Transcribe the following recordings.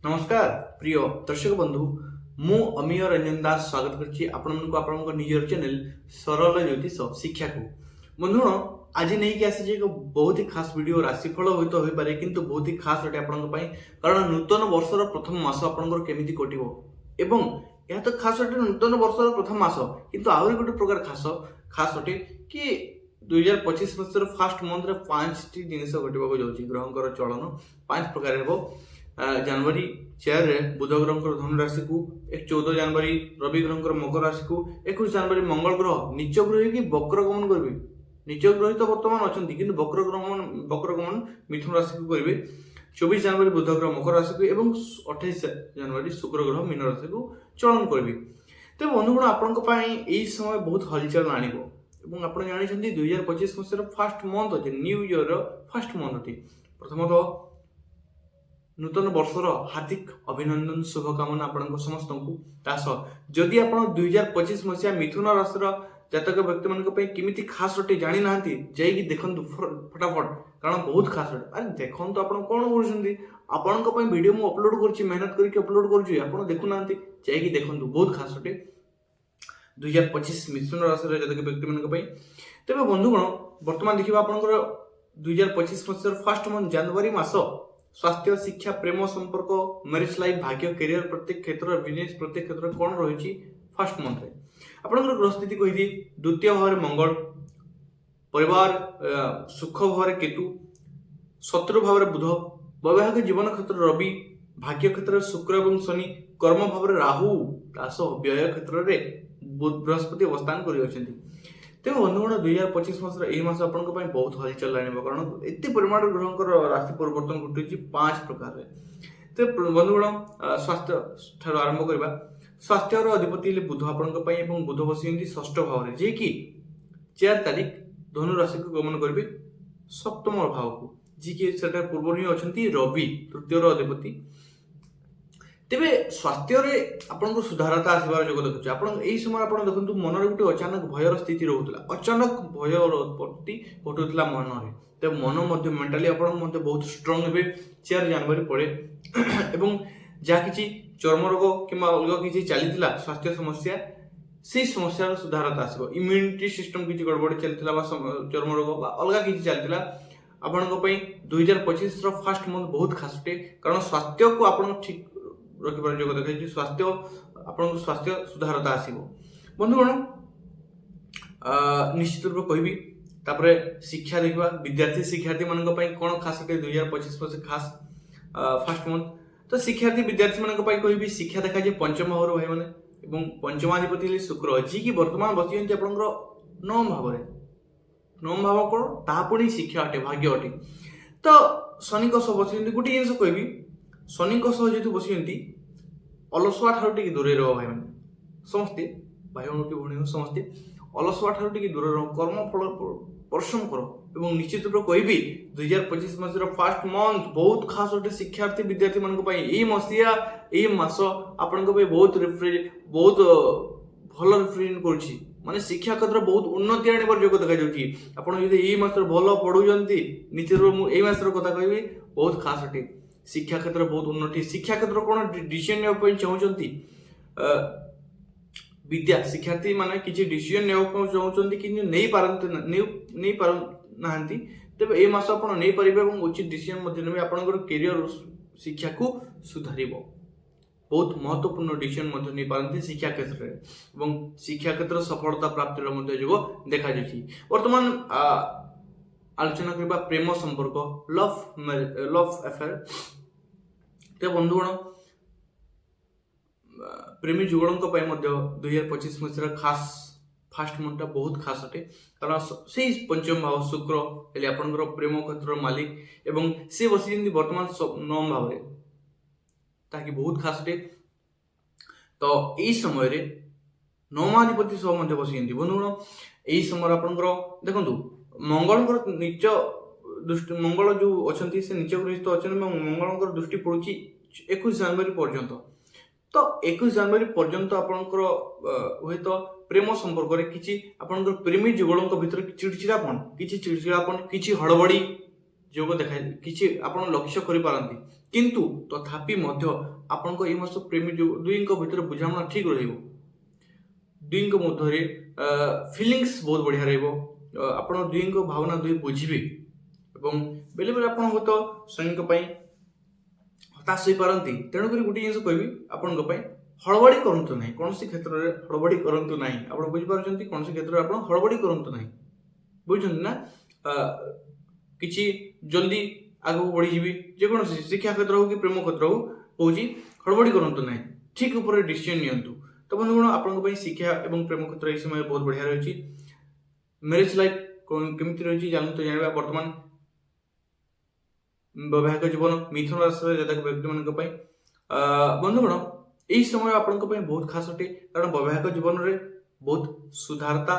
नमस्कार प्रिय दर्शक बंधु मु अमीय रंजन दास स्वागत करछि आपन निजर चैनल सरल ज्योतिष शिक्षा को बंधुण आज नहीं कि आसी एक बहुत ही खास वीडियो राशिफल होइत होई पारे किंतु बहुत ही खास अटे आपन पई कारण नूतन वर्षर प्रथम मास आपन केमिति कटिवो एवं यह तो खास अटे नूतन वर्षर प्रथम मास किंतु आहुरी गोटे प्रकार खास अटे कि 2025 मसर फर्स्ट मंथ रे 5 टी जिनिस घटिबा जाउछि ग्रहंकर चलन 5 प्रकार हेबो जनवरी 4 रे बुध ग्रह धनु राशि को 14 जनवरी रवि ग्रह मकर राशि को 21 जनवरी मंगल ग्रह नीच ग्रह की वक्र गमन करेंगे। नीच ग्रह तो बर्तमान अच्छा किंतु वक्र गमन मिथुन राशि को करेंगे। 24 जनवरी बुध ग्रह मकर राशि को एवं 28 जनवरी शुक्र ग्रह मीन राशि को चलन करेंगे। तो बंधुगण आपण समय बहुत हलचल आणिबो एवं आपण जानिछन्ती 2025 मसर फर्स्ट मंथ अछि न्यू ईयर फर्स्ट मंथ अछि। प्रथमतः नूतन वर्षर हार्दिक अभिनंदन शुभकामना आपण समस्त को जदि आप 2025 मसीहा मिथुन राशि जातक व्यक्ति मान केमिति खास अटे जानी ना जाइए देखु फटाफट कारण बहुत खास अटे। अरे देखो आप कौन करुँच आपण वीडियो मु अपलोड कर मेहनत करके अपलोड कर देखु ना जाइए देखु बहुत खास अटे 2025 मिथुन राशि जातक व्यक्ति मान तेज बंधुगण बर्तमान देखा आपंकर 2025 मसीह फर्स्ट मंथ जनवरी मास स्वास्थ्य शिक्षा प्रेम संपर्क मैरिज लाइफ भाग्य कैरियर प्रत्येक क्षेत्र बिजनेस प्रत्येक क्षेत्र कौन रही फर्स्ट मंथ रे आपनकर ग्रह स्थिति कही द्वितीय भाव मंगल परिवार सुख भाव केतु शत्रु भाव बुध वैवाहिक जीवन क्षेत्र रवि भाग्य क्षेत्र शुक्र और शनि कर्म भाव राहु दास व्यय क्षेत्र में बृहस्पति अवस्थान कर तेज बंधुगण 2025 मसर यही मास आप बहुत हलचल आने कारण एत परिमाण ग्रह राशि परिवर्तन घटुची 5 प्रकार तो बंधुगण स्वास्थ्य ठार आरंभ करवा स्वास्थ्य अधिपति बुध आपण बुध बसी षष्ठ भाव में जी कि 4 तारीख धनु राशि को गमन करेंगे सप्तम भाव को जी कि पूर्व ही अच्छा रवि तृतीय अधिपति तेरे स्वास्थ्य आपन सुधारता आसबार जोग देखुचे आप समय आप देखो मन में गोटे अचानक भयर स्थिति रोला अचानक भय उत्पत्ति घटूला मन में तो मन मेंटाली आप बहुत स्ट्रंग हे 4 जनवरी पड़े एवं जहाँ कि चर्म रोग कि अलग किसी चली स्वास्थ्य समस्या से समस्या सुधारता आसो इम्यूनिटी सिस्टम किसी गड़बड़ी चलता चर्म रोग अलग किसी चलता आपण 2025 फर्स्ट मंथ बहुत खास अटे कारण स्वास्थ्य को आप ठीक रखिबार जोग देखा स्वास्थ्य आपन स्वास्थ्य सुधारता आसीबो। बंधुगण निश्चित रूप कहबी तापरे शिक्षा देखा विद्यार्थी शिक्षार्थी मान कौन खास 2025 मस खास फर्स्ट मंथ तो शिक्षार्थी विद्यार्थी मान कहबी शिक्षा देखा जाए पंचम भाव भाई मैंने एवं पंचमाधिपति शुक्र जी कि वर्तमान बसी आपंकर नवम भाव नवम भाव कौन तापुणी शिक्षा अटे भाग्य अटे तो शनि बसी गोटे जिन कहबी शनि जेहतु बसी अलसुआ ठार दूर रह भाई मैंने समस्ते भाई की भूमि समस्ते अलसुआ ठार दूर रह कर्म फल परिश्रम कर और निश्चित रूप कहबी 2025 मसीह फर्स्ट मंथ बहुत खास अटे शिक्षार्थी विद्यार्थी मान मसीहा यही मास आपण बहुत बहुत भल रिप्रेजेंट करुच्ची माने शिक्षा क्षेत्र बहुत उन्नति आने जोग देखा यही मास भल पढ़ुंट निश्चित रूप यही मास कथा कहि बहुत खास अटे शिक्षा क्षेत्र बहुत उन्नति शिक्षा क्षेत्र कौन डिसीजन चाहते विद्या शिक्षार्थी माने किसी डिसीजन चाहते कि नहीं पारना तेज ये मास आप नहीं पारे उचित डिसीजन ने आपंकर कैरियर शिक्षा को सुधार बहुत महत्वपूर्ण डिसीजन नहीं पारती शिक्षा क्षेत्र में शिक्षा क्षेत्र सफलता प्राप्ति जोग देखा वर्तमान आलोचना करबा प्रेम संपर्क लव अफेयर तो बंधुगण प्रेमी जुगल 2025 मसीह खास फास्ट मंथ बहुत खास अटे कारण से पंचम भाव शुक्र हेले आपनकर प्रेम क्षेत्र मालिक एवं से बसी वर्तमान नवम भाव ताकि बहुत खास अटे तो यही समय नवमाधिपति सह बसी बंधुगण यही समय आपनकर देखु मंगल नीच दृष्टि मंगल जो अच्छा से नीच गृहित अच्छा मंगल दृष्टि पड़ुची 21 जनवरी पर्यंत तो 21 जनवरी पर्यंत आपंकर हुए तो प्रेम संपर्क किसी आपंकर प्रेमी जुगलों भीतर चिड़चिड़ापन किसी हड़बड़ी ଯୋଗ ଦେଖା କିଛି ଆପଣ ଲକ୍ଷ୍ୟ କରିପାରନ୍ତି କିନ୍ତୁ ତଥାପି ମଧ୍ୟ ଆପଣଙ୍କ ଏଇ ମାସ ପ୍ରେମୀ ଦୁଇଙ୍କ ଭିତରେ ବୁଝାମଣା ଠିକ ରହିବ। ଦୁଇଙ୍କ ମଧ୍ୟରେ ଫିଲିଙ୍ଗସ୍ ବହୁତ ବଢ଼ିଆ ରହିବ। ଆପଣ ଦୁଇଙ୍କ ଭାବନା ଦୁଇ ବୁଝିବେ ଏବଂ ବେଳେବେଳେ ଆପଣ ହୁଏତ ସ୍ୱାମୀଙ୍କ ପାଇଁ ହତାଶ ହୋଇପାରନ୍ତି। ତେଣୁକରି ଗୋଟିଏ ଜିନିଷ କହିବି ଆପଣଙ୍କ ପାଇଁ, ହଳବଡ଼ି କରନ୍ତୁ ନାହିଁ କୌଣସି କ୍ଷେତ୍ରରେ, ହଳବଡ଼ି କରନ୍ତୁ ନାହିଁ। ଆପଣ ବୁଝିପାରୁଛନ୍ତି, କୌଣସି କ୍ଷେତ୍ରରେ ଆପଣ ହଳବଡ଼ି କରନ୍ତୁ ନାହିଁ, ବୁଝୁଛନ୍ତି ନା। କିଛି ଜଲ୍ଦି ଆଗକୁ ବଢ଼ିଯିବି, ଯେକୌଣସି ଶିକ୍ଷା କ୍ଷେତ୍ର ହଉ କି ପ୍ରେମ କ୍ଷେତ୍ର ହଉ, କହୁଛି ହଳବଡ଼ି କରନ୍ତୁ ନାହିଁ, ଠିକ ଉପରେ ଡିସିସନ ନିଅନ୍ତୁ। ତ ବନ୍ଧୁଗଣ ଆପଣଙ୍କ ପାଇଁ ଶିକ୍ଷା ଏବଂ ପ୍ରେମ କ୍ଷେତ୍ର ଏହି ସମୟରେ ବହୁତ ବଢ଼ିଆ ରହିଛି। ମ୍ୟାରେଜ ଲାଇଫ କେମିତି ରହିଛି ଜାଣନ୍ତୁ ଜାଣିବା। ବର୍ତ୍ତମାନ ବୈବାହିକ ଜୀବନ ମିଥୁନ ରାଶିର ଜାତକ ବ୍ୟକ୍ତିମାନଙ୍କ ପାଇଁ ବନ୍ଧୁଗଣ ଏହି ସମୟ ଆପଣଙ୍କ ପାଇଁ ବହୁତ ଖାସ ଅଟେ, କାରଣ ବୈବାହିକ ଜୀବନରେ ବହୁତ ସୁଧାରତା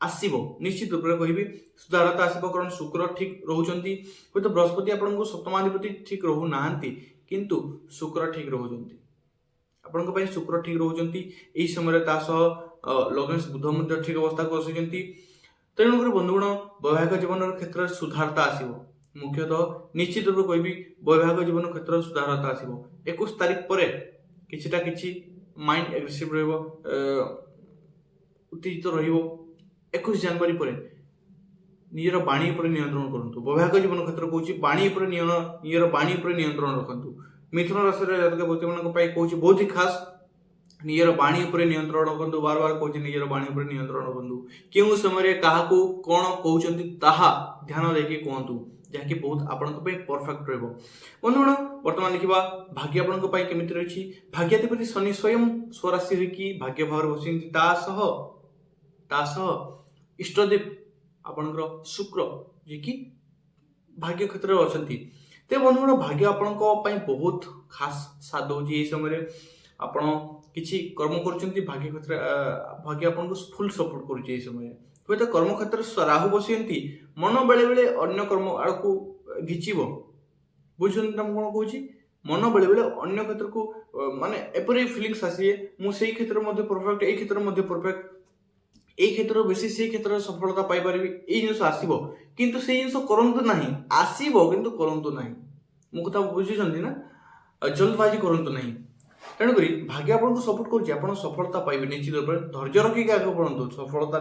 ଆସିବ। ନିଶ୍ଚିତ ରୂପରେ କହିବି ସୁଧାରତା ଆସିବ, କାରଣ ଶୁକ୍ର ଠିକ ରହୁଛନ୍ତି। ହୁଏତ ବୃହସ୍ପତି ଆପଣଙ୍କୁ ସପ୍ତମାଧିପତି ଠିକ ରହୁନାହାନ୍ତି, କିନ୍ତୁ ଶୁକ୍ର ଠିକ ରହୁଛନ୍ତି ଆପଣଙ୍କ ପାଇଁ। ଶୁକ୍ର ଠିକ ରହୁଛନ୍ତି ଏହି ସମୟରେ, ତା ସହ ଲଗ୍ନେଶ ବୁଧ ମଧ୍ୟ ଠିକ ଅବସ୍ଥାକୁ ଆସୁଛନ୍ତି। ତେଣୁକରି ବନ୍ଧୁଗଣ ବୈବାହିକ ଜୀବନର କ୍ଷେତ୍ରରେ ସୁଧାରତା ଆସିବ। ମୁଖ୍ୟତଃ ନିଶ୍ଚିତ ରୂପରେ କହିବି ବୈବାହିକ ଜୀବନ କ୍ଷେତ୍ରରେ ସୁଧାରତା ଆସିବ। 21 ତାରିଖ ପରେ କିଛିଟା କିଛି ମାଇଣ୍ଡ ଏଗ୍ରେସିଭ ରହିବ, ଉତ୍ତେଜିତ ରହିବ। 21 ଜାନୁଆରୀ ପରେ ନିଜର ବାଣୀ ଉପରେ ନିୟନ୍ତ୍ରଣ କରନ୍ତୁ। ବୈବାହିକ ଜୀବନ କ୍ଷେତ୍ର କହୁଛି ବାଣୀ ଉପରେ ନିଜର ବାଣୀ ଉପରେ ନିୟନ୍ତ୍ରଣ ରଖନ୍ତୁ। ମିଥୁନ ରାଶିର ଜାତକ ବ୍ୟକ୍ତିମାନଙ୍କ ପାଇଁ କହୁଛି ବହୁତ ହି ଖାସ, ନିଜର ବାଣୀ ଉପରେ ନିୟନ୍ତ୍ରଣ ରଖନ୍ତୁ। ବାର ବାର କହୁଛି ନିଜର ବାଣୀ ଉପରେ ନିୟନ୍ତ୍ରଣ ରଖନ୍ତୁ। କେଉଁ ସମୟରେ କାହାକୁ କଣ କହୁଛନ୍ତି ତାହା ଧ୍ୟାନ ଦେଇକି କୁହନ୍ତୁ, ଯାହାକି ବହୁତ ଆପଣଙ୍କ ପାଇଁ ପରଫେକ୍ଟ ରହିବ। ବନ୍ଧୁଗଣ ବର୍ତ୍ତମାନ ଦେଖିବା ଭାଗ୍ୟ ଆପଣଙ୍କ ପାଇଁ କେମିତି ରହିଛି। ଭାଗ୍ୟାଧିପତି ଶନି ସ୍ୱୟଂ ସ୍ୱରାଶି ହୋଇକି ଭାଗ୍ୟ ଭାବରେ ବସିଛନ୍ତି। ତା ସହ ଇଷ୍ଟଦେବ ଆପଣଙ୍କର ଶୁକ୍ର ଯିଏକି ଭାଗ୍ୟ କ୍ଷେତ୍ରରେ ଅଛନ୍ତି। ତେବେ ବନ୍ଧୁଗଣ ଭାଗ୍ୟ ଆପଣଙ୍କ ପାଇଁ ବହୁତ ଖାସ ସାଥ ଦେଉଛି। ଏହି ସମୟରେ ଆପଣ କିଛି କର୍ମ କରୁଛନ୍ତି, ଭାଗ୍ୟ କ୍ଷେତ୍ରରେ ଭାଗ୍ୟ ଆପଣଙ୍କୁ ଫୁଲ ସପୋର୍ଟ କରୁଛି। ଏହି ସମୟରେ ହୁଏତ କର୍ମକ୍ଷେତ୍ରରେ ରାହୁ ବସିଛନ୍ତି, ମନ ବେଳେ ବେଳେ ଅନ୍ୟ କର୍ମ ଆଡ଼କୁ ଘିଚିବ। ବୁଝୁଛନ୍ତି ନା ମୁଁ କଣ କହୁଛି? ମନ ବେଳେ ବେଳେ ଅନ୍ୟ କ୍ଷେତ୍ରକୁ ମାନେ ଏପରି ଫିଲିଙ୍ଗସ୍ ଆସିବେ, ମୁଁ ସେଇ କ୍ଷେତ୍ରରେ ମଧ୍ୟ ପରଫେକ୍ଟ, ଏଇ କ୍ଷେତ୍ରରେ ମଧ୍ୟ ପରଫେକ୍ଟ, ଏଇ କ୍ଷେତ୍ରରେ ବେଶୀ ସେଇ କ୍ଷେତ୍ରରେ ସଫଳତା ପାଇପାରିବି, ଏଇ ଜିନିଷ ଆସିବ। କିନ୍ତୁ ସେଇ ଜିନିଷ କରନ୍ତୁ ନାହିଁ, ଆସିବ କିନ୍ତୁ କରନ୍ତୁ ନାହିଁ। ମୋ କଥା ବୁଝୁଛନ୍ତି ନା? ଜଲ୍ଦବାଜି କରନ୍ତୁ ନାହିଁ। ତେଣୁକରି ଭାଗ୍ୟ ଆପଣଙ୍କୁ ସପୋର୍ଟ କରୁଛି, ଆପଣ ସଫଳତା ପାଇବେ ନିଶ୍ଚିତ ରୂପରେ। ଧୈର୍ଯ୍ୟ ରଖିକି ଆଗକୁ ବଢ଼ନ୍ତୁ, ସଫଳତା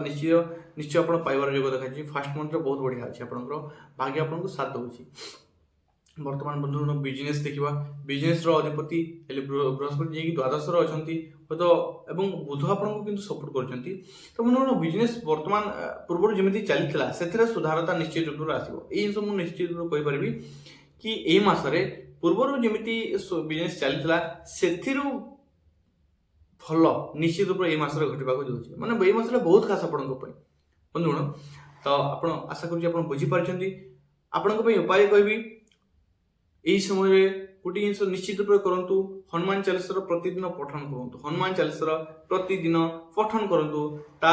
ନିଶ୍ଚୟ ଆପଣ ପାଇବାର ଯୋଗ ଦେଖାଯାଉଛି। ଫାଷ୍ଟ ମନ୍ଥରେ ବହୁତ ବଢ଼ିଆ ଅଛି, ଆପଣଙ୍କର ଭାଗ୍ୟ ଆପଣଙ୍କୁ ସାଥ ଦେଉଛି। ବର୍ତ୍ତମାନ ବନ୍ଧୁଗଣ ବିଜନେସ୍ ଦେଖିବା। ବିଜନେସର ଅଧିପତି ହେଲେ ବୃହସ୍ପତି ଯିଏକି ଦ୍ୱାଦଶରେ ଅଛନ୍ତି ହୁଏତ, ଏବଂ ବୁଧ ଆପଣଙ୍କୁ କିନ୍ତୁ ସପୋର୍ଟ କରୁଛନ୍ତି। ତ ବନ୍ଧୁଗଣ ବିଜନେସ୍ ବର୍ତ୍ତମାନ ପୂର୍ବରୁ ଯେମିତି ଚାଲିଥିଲା ସେଥିରେ ସୁଧାରତା ନିଶ୍ଚିତ ରୂପରେ ଆସିବ। ଏଇ ଜିନିଷ ମୁଁ ନିଶ୍ଚିତ ରୂପରେ କହିପାରିବି କି ଏଇ ମାସରେ ପୂର୍ବରୁ ଯେମିତି ବିଜନେସ୍ ଚାଲିଥିଲା ସେଥିରୁ ଭଲ ନିଶ୍ଚିତ ରୂପରେ ଏଇ ମାସରେ ଘଟିବାକୁ ଯାଉଛି। ମାନେ ଏଇ ମାସରେ ବହୁତ ଖାସ ଆପଣଙ୍କ ପାଇଁ ବନ୍ଧୁଗଣ। ତ ଆପଣ ଆଶା କରୁଛି ଆପଣ ବୁଝିପାରିଛନ୍ତି। ଆପଣଙ୍କ ପାଇଁ ଉପାୟ କହିବି, ଏହି ସମୟରେ ଗୋଟିଏ ଜିନିଷ ନିଶ୍ଚିତ ରୂପରେ କରନ୍ତୁ, ହନୁମାନ ଚାଳିଶାର ପ୍ରତିଦିନ ପଠନ କରନ୍ତୁ। ହନୁମାନ ଚାଳିଶାର ପ୍ରତିଦିନ ପଠନ କରନ୍ତୁ। ତା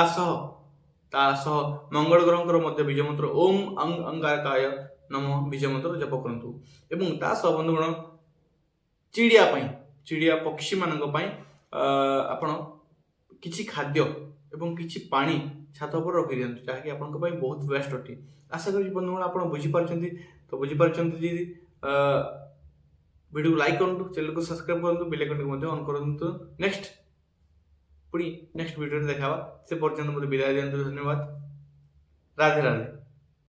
ସହ ମଙ୍ଗଳ ଗ୍ରହଙ୍କର ମଧ୍ୟ ବୀଜ ମନ୍ତ୍ର ଓମ୍ ଅଙ୍ଗାରକାୟ ନମ ବୀଜ ମନ୍ତ୍ର ଜପ କରନ୍ତୁ। ଏବଂ ତା ସହ ବନ୍ଧୁଗଣ ଚିଡ଼ିଆ ପକ୍ଷୀ ମାନଙ୍କ ପାଇଁ ଆପଣ କିଛି ଖାଦ୍ୟ ଏବଂ କିଛି ପାଣି ଛାତ ଉପରେ ରଖିଦିଅନ୍ତୁ, ଯାହାକି ଆପଣଙ୍କ ପାଇଁ ବହୁତ ବେଷ୍ଟ ଅଟେ। ଆଶା କରୁଛି ବନ୍ଧୁଗଣ ଆପଣ ବୁଝିପାରୁଛନ୍ତି। ତ ବୁଝିପାରୁଛନ୍ତି ଯଦି ଭିଡ଼ିଓକୁ ଲାଇକ୍ କରନ୍ତୁ, ଚ୍ୟାନେଲକୁ ସବସ୍କ୍ରାଇବ କରନ୍ତୁ, ବେଲ୍ ଆଇକନକୁ ମଧ୍ୟ ଅନ୍ କରନ୍ତୁ। ନେକ୍ସଟ ଭିଡ଼ିଓରେ ଦେଖା ହେବା। ସେ ପର୍ଯ୍ୟନ୍ତ ମୋତେ ବିଦାୟ ଦିଅନ୍ତୁ। ଧନ୍ୟବାଦ। ରାଧେ ରାଧେ।